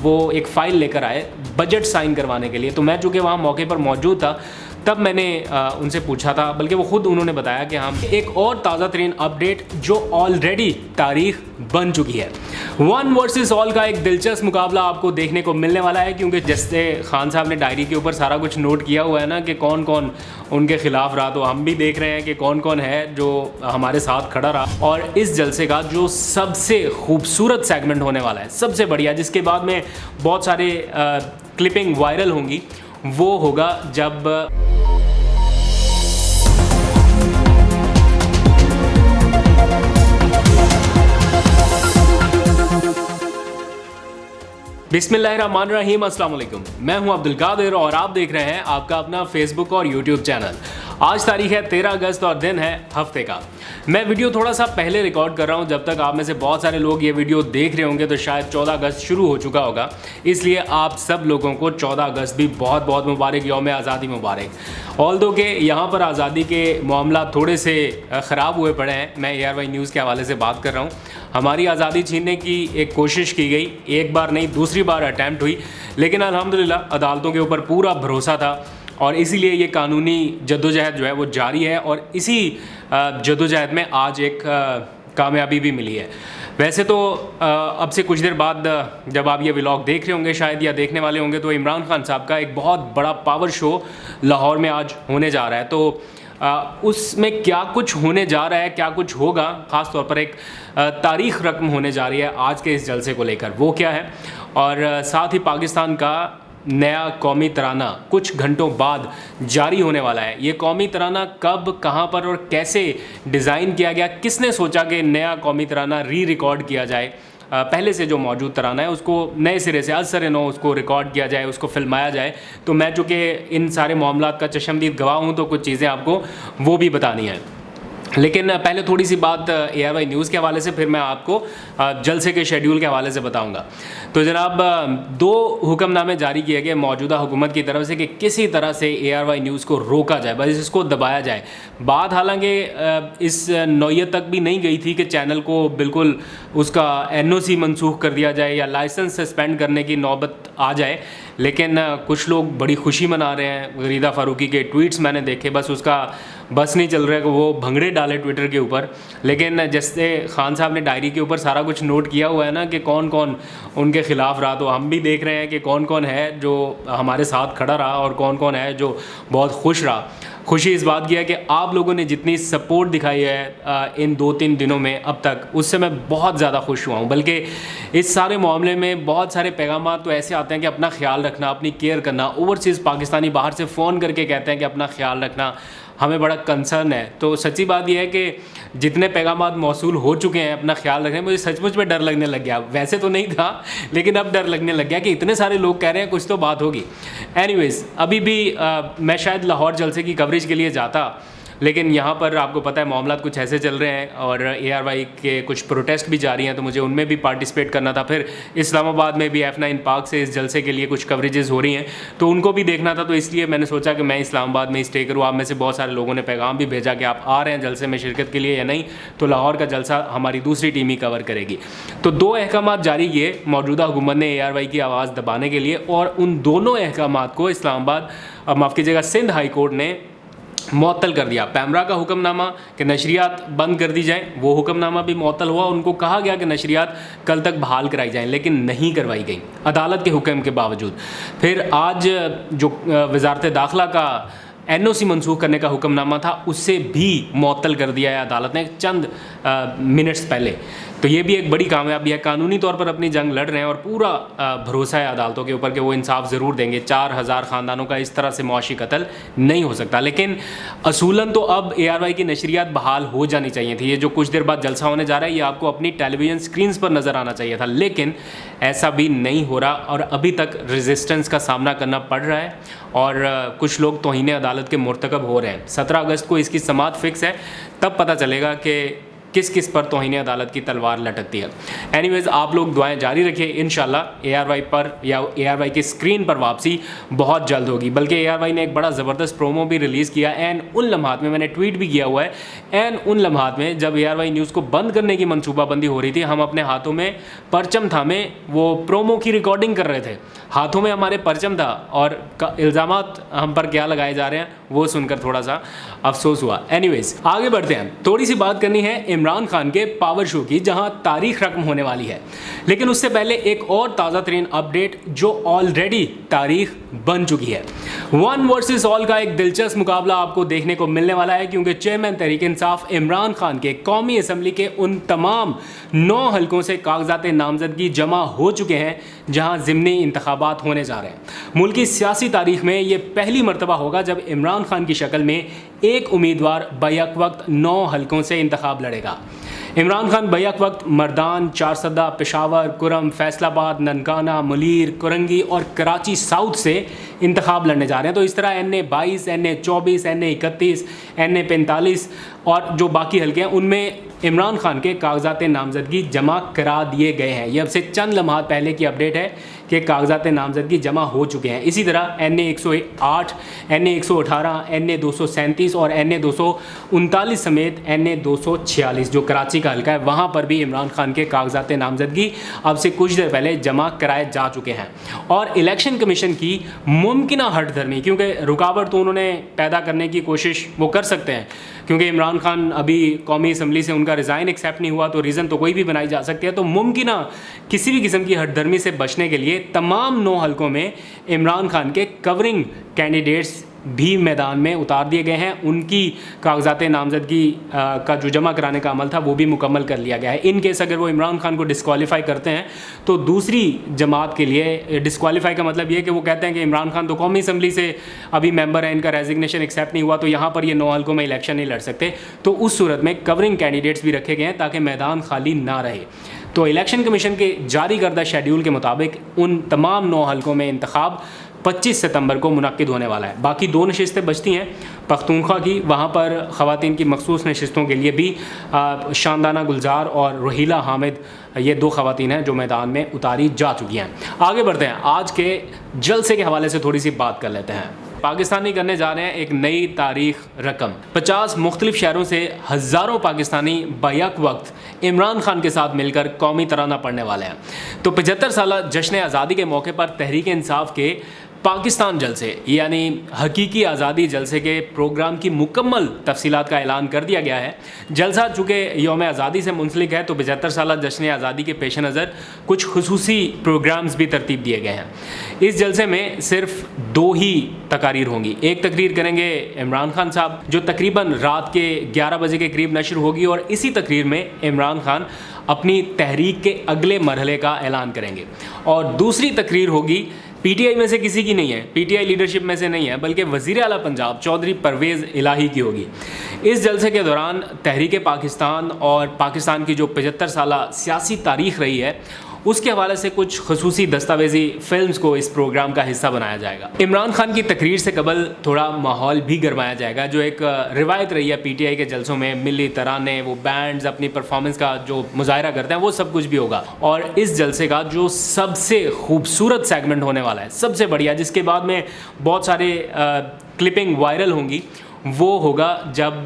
वो एक फ़ाइल लेकर आए बजट साइन करवाने के लिए। तो मैं चूँकि वहाँ मौके पर मौजूद था, तब मैंने उनसे पूछा था, बल्कि वो खुद उन्होंने बताया कि हम एक और ताज़ा तरीन अपडेट जो ऑलरेडी तारीख बन चुकी है, 1 वर्सेस ऑल का एक दिलचस्प मुकाबला आपको देखने को मिलने वाला है। क्योंकि जैसे खान साहब ने डायरी के ऊपर सारा कुछ नोट किया हुआ है ना कि कौन कौन उनके खिलाफ रहा, तो हम भी देख रहे हैं कि कौन कौन है जो हमारे साथ खड़ा रहा। और इस जलसे का जो सबसे खूबसूरत सेगमेंट होने वाला है, सबसे बढ़िया, जिसके बाद में बहुत सारे क्लिपिंग वायरल होंगी, वो होगा जब बिस्मिल्लाहिर्रहमानिर्रहीम, अस्सलाम वालेकुम। मैं हूं अब्दुल कादिर और आप देख रहे हैं आपका अपना फेसबुक और यूट्यूब चैनल। आज तारीख है 13 अगस्त और दिन है हफ्ते का। मैं वीडियो थोड़ा सा पहले रिकॉर्ड कर रहा हूं। जब तक आप में से बहुत सारे लोग ये वीडियो देख रहे होंगे तो शायद 14 अगस्त शुरू हो चुका होगा। इसलिए आप सब लोगों को 14 अगस्त भी बहुत बहुत मुबारक, यौम आज़ादी मुबारक। ऑल्दो के यहाँ पर आज़ादी के मामला थोड़े से ख़राब हुए पड़े हैं। मैं ARY न्यूज़ के हवाले से बात कर रहा हूँ। हमारी आज़ादी छीनने की एक कोशिश की गई, एक बार नहीं दूसरी बार अटैम्प्ट हुई, लेकिन अल्हम्दुलिल्लाह अदालतों के ऊपर पूरा भरोसा था और इसीलिए ये कानूनी जद्दोजहद जो है वो जारी है और इसी जद्दोजहद में आज एक कामयाबी भी मिली है। वैसे तो अब से कुछ देर बाद जब आप ये व्लॉग देख रहे होंगे शायद या देखने वाले होंगे तो इमरान खान साहब का एक बहुत बड़ा पावर शो लाहौर में आज होने जा रहा है। तो उसमें क्या कुछ होने जा रहा है, क्या कुछ होगा, ख़ास तौर पर एक तारीख़ रकम होने जा रही है आज के इस जलसे को लेकर, वो क्या है। और साथ ही पाकिस्तान का नया कौमी तराना कुछ घंटों बाद जारी होने वाला है। ये कौमी तराना कब, कहाँ पर और कैसे डिज़ाइन किया गया, किसने सोचा कि नया कौमी तराना रिकॉर्ड किया जाए, पहले से जो मौजूद तराना है उसको नए सिरे से असर नो उसको रिकॉर्ड किया जाए, उसको फिल्माया जाए। तो मैं चूँकि इन सारे मामलात का चशमदीद गवाह हूँ तो कुछ चीज़ें आपको वो भी बतानी है। लेकिन पहले थोड़ी सी बात ARY न्यूज़ के हवाले से, फिर मैं आपको जलसे के शेड्यूल के हवाले से बताऊंगा। तो जनाब 2 हुक्मनामे जारी किए गए मौजूदा हुकूमत की तरफ से कि किसी तरह से ARY न्यूज़ को रोका जाए, बस इसको दबाया जाए। बात हालांकि इस नौयत तक भी नहीं गई थी कि चैनल को बिल्कुल उसका NOC मनसूख कर दिया जाए या लाइसेंस सस्पेंड करने की नौबत आ जाए, लेकिन कुछ लोग बड़ी खुशी मना रहे हैं। गरीदा फ़ारूकी के ट्वीट्स मैंने देखे, बस उसका बस नहीं चल रहा है कि वो भंगड़े डाले ट्विटर के ऊपर। लेकिन जैसे खान साहब ने डायरी के ऊपर सारा कुछ नोट किया हुआ है ना कि कौन कौन उनके खिलाफ रहा, तो हम भी देख रहे हैं कि कौन कौन है जो हमारे साथ खड़ा रहा और कौन कौन है जो बहुत खुश रहा। खुशी इस बात की है कि आप लोगों ने जितनी सपोर्ट दिखाई है इन 2-3 दिनों में अब तक, उससे मैं बहुत ज़्यादा खुश हुआ हूँ। बल्कि इस सारे मामले में बहुत सारे पैगाम तो ऐसे आते हैं कि अपना ख्याल रखना, अपनी केयर करना। ओवरसीज़ पाकिस्तानी बाहर से फ़ोन करके कहते हैं कि अपना ख्याल रखना, हमें बड़ा कंसर्न है। तो सच्ची बात यह है कि जितने पैगामात मौसूल हो चुके हैं अपना ख्याल रखें, मुझे सचमुच में डर लगने लग गया। वैसे तो नहीं था लेकिन अब डर लगने लग गया कि इतने सारे लोग कह रहे हैं, कुछ तो बात होगी। एनीवेज़, अभी भी मैं शायद लाहौर जलसे की कवरेज के लिए जाता, लेकिन यहाँ पर आपको पता है मामला कुछ ऐसे चल रहे हैं और ARY के कुछ प्रोटेस्ट भी जारी हैं, तो मुझे उनमें भी पार्टिसिपेट करना था। फिर इस्लामाबाद में भी F9 पार्क से इस जलसे के लिए कुछ कवरेजेस हो रही हैं, तो उनको भी देखना था। तो इसलिए मैंने सोचा कि मैं इस्लामाबाद में स्टे करूँ। आप में से बहुत सारे लोगों ने पैगाम भी भेजा कि आप आ रहे हैं जलसे में शिरकत के लिए या नहीं, तो लाहौर का जलसा हमारी दूसरी टीम ही कवर करेगी। तो 2 अहकाम जारी किए मौजूदा हुकूमत ने ARY की आवाज़ दबाने के लिए, और उन दोनों अहकाम को इस्लामाबाद, माफ़ कीजिएगा, सिंध हाई कोर्ट ने मुअत्तल कर दिया। पैमरा का हुक्मनामा कि नशरियात बंद कर दी जाएँ, वो हुक्मनामा भी मुअत्तल हुआ। उनको कहा गया कि नशरियात कल तक बहाल कराई जाएँ, लेकिन नहीं करवाई गई अदालत के हुक्म के बावजूद। फिर आज जो वज़ारत दाखिला का NOC मनसूख करने का हुक्मनामा था, उससे भी मुअत्तल कर दिया है अदालत ने चंद मिनट्स पहले। तो ये भी एक बड़ी कामयाबी है। कानूनी तौर पर अपनी जंग लड़ रहे हैं और पूरा भरोसा है अदालतों के ऊपर कि वो इंसाफ ज़रूर देंगे। 4000 ख़ानदानों का इस तरह से मुआशी कत्ल नहीं हो सकता। लेकिन असूलन तो अब ARY की नशरियात बहाल हो जानी चाहिए थी। ये जो कुछ देर बाद जलसा होने जा रहा है, ये आपको अपनी टेलीविज़न स्क्रीन्स पर नज़र आना चाहिए था, लेकिन ऐसा भी नहीं हो रहा और अभी तक रेजिस्टेंस का सामना करना पड़ रहा है और कुछ लोग तौहीन अदालत के मुर्तकब हो रहे हैं। 17 अगस्त को इसकी समाअत फ़िक्स है, तब पता चलेगा कि किस किस पर तौहीन अदालत की तलवार लटकती है। एनीवेज, आप लोग दुआएं जारी रखिए, इंशाल्लाह ARY पर या ARY की स्क्रीन पर वापसी बहुत जल्द होगी। बल्कि ARY ने एक बड़ा ज़बरदस्त प्रोमो भी रिलीज़ किया एंड उन लम्हात में, मैंने ट्वीट भी किया हुआ है, एंड उन लम्हात में जब ARY न्यूज़ को बंद करने की मनसूबाबंदी हो रही थी, हम अपने हाथों में परचम थामे वो प्रोमो की रिकॉर्डिंग कर रहे थे। हाथों में हमारे परचम था और इल्ज़ामात हम पर क्या लगाए जा रहे हैं वो सुनकर थोड़ा सा अफसोस हुआ। एनीवेज, आगे बढ़ते हैं। थोड़ी सी बात करनी है इमरान खान के पावर शो की, जहां तारीख रकम होने वाली है। लेकिन उससे पहले एक और ताज़ा तरीन अपडेट जो ऑलरेडी तारीख बन चुकी है। 1 वर्सेस ऑल का एक दिलचस्प मुकाबला आपको देखने को मिलने वाला है, क्योंकि चेयरमैन तहरीक इंसाफ इमरान खान के कौमी असम्बली के उन तमाम 9 हलकों से कागजात नामजदगी जमा हो चुके हैं जहां ज़िमनी इंतखाबात होने जा रहे हैं। मुल्क की सियासी तारीख में ये पहली मरतबा होगा जब इमरान खान की शक्ल में एक उम्मीदवार बैक वक्त 9 हलकों से इंतखाब लड़ेगा। इमरान खान बैक वक्त मर्दान, चारसदा, पेशावर, कुरम, फैसलाबाद, ननकाना, मुलीर, कुरंगी और कराची साउथ से इंतखाब लड़ने जा रहे हैं। तो इस तरह NA 22, NA 24, NA 31, NA 45 और जो बाकी हल्के हैं उनमें इमरान खान के कागजात नामजदगी जमा करा दिए गए हैं। ये अब से चंद लम्हात पहले की अपडेट है कि कागजात नामजदगी जमा हो चुके हैं। इसी तरह NA 108, NA 118, NA 237 और NA 239 समेत NA 246 जो कराची का हल्का है, वहाँ पर भी इमरान खान के कागजात नामजदगी अब से कुछ देर पहले जमा कराए जा चुके हैं। और इलेक्शन कमीशन की मुमकिन हट धर्मी, क्योंकि रुकावट तो उन्होंने पैदा करने की कोशिश वो कर सकते हैं, क्योंकि इमरान खान अभी कौमी असम्बली से उनका रिज़ाइन एक्सेप्ट नहीं हुआ, तो रीज़न तो कोई भी बनाई जा सकती है। तो मुमकिन किसी भी किस्म की हटधर्मी से बचने के लिए तमाम 9 हलकों में इमरान खान के कवरिंग कैंडिडेट्स भी मैदान में उतार दिए गए हैं। उनकी कागजात नामजदगी का जो जमा कराने का अमल था वो भी मुकम्मल कर लिया गया है। इन केस अगर वो इमरान खान को डिस्क्वालीफाई करते हैं तो दूसरी जमात के लिए, डिस्क्वालीफाई का मतलब ये है कि वो कहते हैं कि इमरान खान तो कौमी असम्बली से अभी मेंबर है, इनका रेजिग्नेशन एक्सेप्ट नहीं हुआ, तो यहाँ पर ये 9 हलकों में इलेक्शन नहीं लड़ सकते। तो उस सूरत में कवरिंग कैंडिडेट्स भी रखे गए हैं ताकि मैदान खाली ना रहे। तो इलेक्शन कमीशन के जारी करदा शेड्यूल के मुताबिक उन तमाम 9 हलकों में इंतखाब 25 सितंबर को मुनक्किद होने वाला है। बाकी 2 नशिस्तें बचती हैं पख्तूनख्वा की, वहाँ पर ख़वातीन की मखसूस नशिस्तों के लिए भी शानदाना गुलजार और रोहिला हामिद, ये 2 ख़वातीन हैं जो मैदान में उतारी जा चुकी हैं। आगे बढ़ते हैं, आज के जलसे के हवाले से थोड़ी सी बात कर लेते हैं। पाकिस्तानी करने जा रहे हैं एक नई तारीख रकम। 50 मुख्तलिफ शहरों से हज़ारों पाकिस्तानी बैक वक्त इमरान खान के साथ मिलकर कौमी तराना पढ़ने वाले हैं। तो 75 साल जश्न आज़ादी के मौके पर तहरीक इंसाफ के पाकिस्तान जलसे यानी हकीकी आज़ादी जलसे के प्रोग्राम की मुकम्मल तफसीलात का ऐलान कर दिया गया है। जलसा चूँकि यौम आज़ादी से मुंसलिक है तो 75 साल जश्न आज़ादी के पेश नज़र कुछ खुसूसी प्रोग्राम्स भी तरतीब दिए गए हैं। इस जलसे में सिर्फ 2 ही तकारीर होंगी। एक तकरीर करेंगे इमरान खान साहब जो तकरीबन रात के 11 बजे के करीब नशर होगी, और इसी तकरीर में इमरान खान अपनी तहरीक के अगले मरहले का ऐलान करेंगे। और दूसरी तकरीर होगी PTI में से किसी की नहीं है, PTI लीडरशिप में से नहीं है, बल्कि वज़ीर आला पंजाब चौधरी परवेज़ इलाही की होगी। इस जलसे के दौरान तहरीक पाकिस्तान और पाकिस्तान की जो 75 साल सियासी तारीख़ रही है उसके हवाले से कुछ खसूसी दस्तावेजी फिल्म्स को इस प्रोग्राम का हिस्सा बनाया जाएगा। इमरान खान की तकरीर से कबल थोड़ा माहौल भी गरमाया जाएगा। जो एक रिवायत रही है PTI के जलसों में, मिली तराने, वो बैंड्स अपनी परफॉर्मेंस का जो मुजाहरा करते हैं, वो सब कुछ भी होगा। और इस जलसे का जो सबसे खूबसूरत सेगमेंट होने वाला है, सबसे बढ़िया, जिसके बाद में बहुत सारे क्लिपिंग वायरल होंगी, वो होगा जब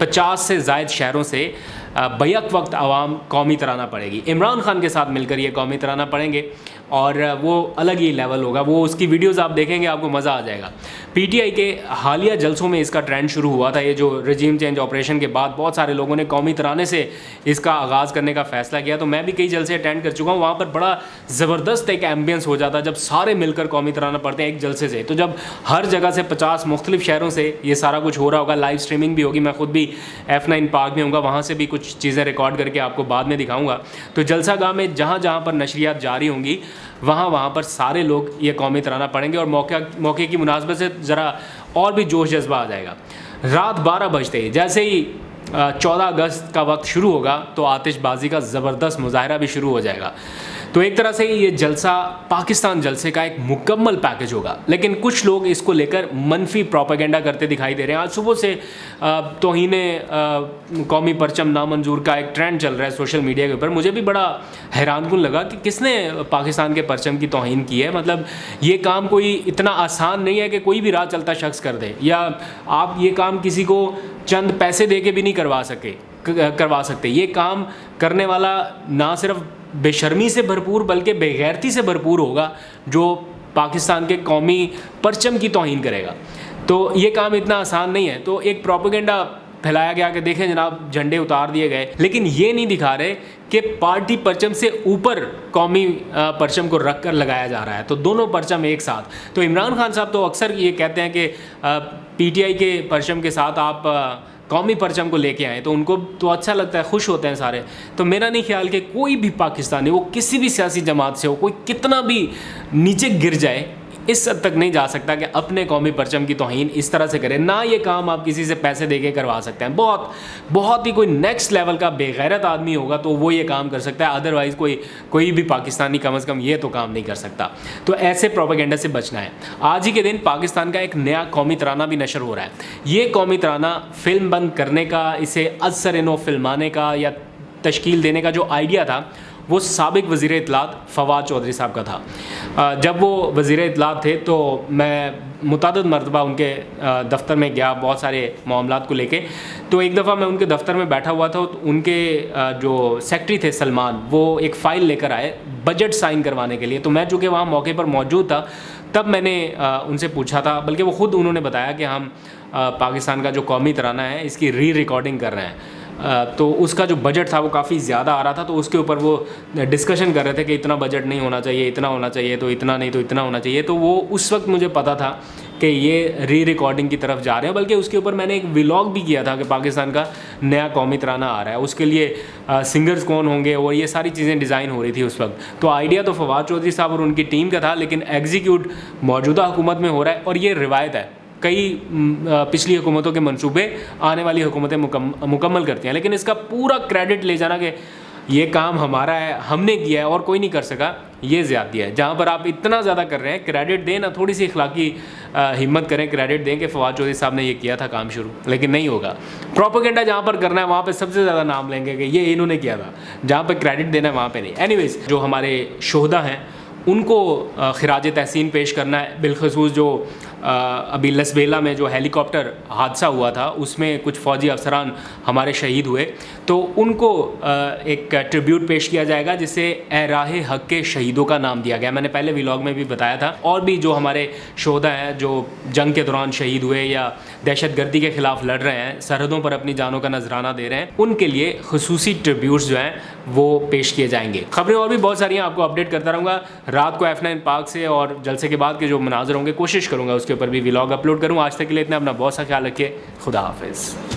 50 से ज़ायद शहरों से बैक वक्त आवाम कौमी तराना पढ़ेगी। इमरान खान के साथ मिलकर ये कौमी तराना पढ़ेंगे और वो अलग ही लेवल होगा। वो उसकी वीडियोस आप देखेंगे, आपको मज़ा आ जाएगा। PTI के हालिया जलसों में इसका ट्रेंड शुरू हुआ था। ये जो रजीम चेंज ऑपरेशन के बाद बहुत सारे लोगों ने कौमी तराने से इसका आगाज़ करने का फ़ैसला किया। तो मैं भी कई जलसे अटेंड कर चुका हूँ। वहाँ पर बड़ा ज़बरदस्त एक एम्बियंस हो जाता है जब सारे मिलकर कौमी तराना पढ़ते हैं एक जलसे से। तो जब हर जगह से 50 मुख्तलिफ शहरों से ये सारा कुछ हो रहा होगा, लाइव स्ट्रीमिंग भी होगी। मैं खुद भी F9 पार्क में हूँगा, वहाँ से भी कुछ चीज़ें रिकॉर्ड करके आपको बाद में दिखाऊँगा। तो जलसा गाह में जहाँ जहाँ पर नशरियात जारी होंगी वहाँ पर सारे लोग ये कौमी तराना पढ़ेंगे और मौके की मुनासबत से ज़रा और भी जोश जज्बा आ जाएगा। रात 12 बजते ही जैसे ही 14 अगस्त का वक्त शुरू होगा तो आतिशबाजी का ज़बरदस्त मुजाहरा भी शुरू हो जाएगा। तो एक तरह से ये जलसा पाकिस्तान जलसे का एक मुकम्मल पैकेज होगा, लेकिन कुछ लोग इसको लेकर मनफी प्रोपेगेंडा करते दिखाई दे रहे हैं। आज सुबह से तौहीने कौमी परचम नामंजूर का एक ट्रेंड चल रहा है सोशल मीडिया के ऊपर। मुझे भी बड़ा हैरानकुन लगा कि किसने पाकिस्तान के परचम की तौहीन की है। मतलब ये काम कोई इतना आसान नहीं है कि कोई भी राह चलता शख्स कर दे, या आप ये काम किसी को चंद पैसे दे के भी नहीं करवा सकते। ये काम करने वाला ना सिर्फ बेशर्मी से भरपूर बल्कि बेगैरती से भरपूर होगा जो पाकिस्तान के कौमी परचम की तौहीन करेगा। तो ये काम इतना आसान नहीं है। तो एक प्रोपेगेंडा फैलाया गया कि देखें जनाब झंडे उतार दिए गए, लेकिन ये नहीं दिखा रहे कि पार्टी परचम से ऊपर कौमी परचम को रख कर लगाया जा रहा है। तो दोनों परचम एक साथ। तो इमरान खान साहब तो अक्सर ये कहते हैं कि पीटीआई के परचम के साथ आप कौमी परचम को लेके आए, तो उनको तो अच्छा लगता है, खुश होते हैं सारे। तो मेरा नहीं ख्याल कि कोई भी पाकिस्तानी, वो किसी भी सियासी जमात से हो, कोई कितना भी नीचे गिर जाए, इस हद तक नहीं जा सकता कि अपने कौमी परचम की तौहीन इस तरह से करे। ना ये काम आप किसी से पैसे देके करवा सकते हैं। बहुत ही कोई नेक्स्ट लेवल का बेगैरत आदमी होगा तो वो ये काम कर सकता है, अदरवाइज़ कोई भी पाकिस्तानी कम अज़ कम ये तो काम नहीं कर सकता। तो ऐसे प्रोपेगेंडा से बचना है। आज ही के दिन पाकिस्तान का एक नया कौमी तराना भी नशर हो रहा है। ये कौमी तराना फिल्म बंद करने का, इसे अज़-सर-ए-नौ फिल्माने का या तश्कील देने का जो आइडिया था वो साबिक वज़ीर इत्तलात फवाद चौधरी साहब का था। जब वो वज़ीर इत्तलात थे तो मैं मुतअद्दिद मरतबा उनके दफ्तर में गया बहुत सारे मामलात को लेके। तो एक दफ़ा मैं उनके दफ्तर में बैठा हुआ था, तो उनके जो सेक्रेटरी थे सलमान, वो एक फ़ाइल लेकर आए बजट साइन करवाने के लिए। तो मैं चूँकि वहाँ मौके पर मौजूद था, तब मैंने उनसे पूछा था, बल्कि वो ख़ुद उन्होंने बताया कि हम पाकिस्तान का जो कौमी तराना है इसकी रिकॉर्डिंग कर रहे हैं। तो उसका जो बजट था वो काफ़ी ज़्यादा आ रहा था, तो उसके ऊपर वो डिस्कशन कर रहे थे कि इतना बजट नहीं होना चाहिए, इतना होना चाहिए, तो इतना नहीं तो इतना होना चाहिए। तो वो उस वक्त मुझे पता था कि ये रिकॉर्डिंग की तरफ जा रहे हैं। बल्कि उसके ऊपर मैंने एक व्लॉग भी किया था कि पाकिस्तान का नया कौमी तराना आ रहा है, उसके लिए सिंगर्स कौन होंगे और ये सारी चीज़ें डिज़ाइन हो रही थी उस वक्त। तो आइडिया तो फवाद चौधरी साहब और उनकी टीम का था, लेकिन एग्जीक्यूट मौजूदा हुकूमत में हो रहा है। और ये रिवायत है, कई पिछली हुकूमतों के मंसूबे आने वाली हुकूमतें मुकम्मल करती हैं, लेकिन इसका पूरा क्रेडिट ले जाना कि ये काम हमारा है, हमने किया है और कोई नहीं कर सका, ये ज़्यादती है। जहाँ पर आप इतना ज़्यादा कर रहे हैं, क्रेडिट दें ना, थोड़ी सी इखलाकी हिम्मत करें, क्रेडिट दें कि फवाद चौधरी साहब ने ये किया था काम शुरू, लेकिन नहीं होगा। प्रोपेगेंडा जहाँ पर करना है वहाँ पे सबसे ज़्यादा नाम लेंगे कि ये इन्होंने किया था, जहाँ पर क्रेडिट देना है वहाँ पर नहीं। एनीवेज़, जो हमारे शोहदा हैं उनको खिराज तहसीन पेश करना है। बिलखसूस जो अभी लसबेला में जो हेलीकॉप्टर हादसा हुआ था उसमें कुछ फ़ौजी अफसरान हमारे शहीद हुए, तो उनको एक ट्रिब्यूट पेश किया जाएगा जिसे ए राहे हक़ के शहीदों का नाम दिया गया। मैंने पहले व्लॉग में भी बताया था। और भी जो हमारे शोहदा हैं जो जंग के दौरान शहीद हुए या दहशतगर्दी के ख़िलाफ़ लड़ रहे हैं, सरहदों पर अपनी जानों का नजराना दे रहे हैं, उनके लिए खुसूसी ट्रिब्यूट्स जो हैं वो पेश किए जाएंगे। खबरें और भी बहुत सारी हैं, आपको अपडेट करता रहूँगा। रात को F9 पार्क से और जलसे के बाद के जो मनाज़र होंगे कोशिश करूँगा उसके ऊपर भी व्लॉग अपलोड करूँ। आज तक के लिए इतना, अपना बहुत सा ख्याल रखिए। खुदा हाफिज़।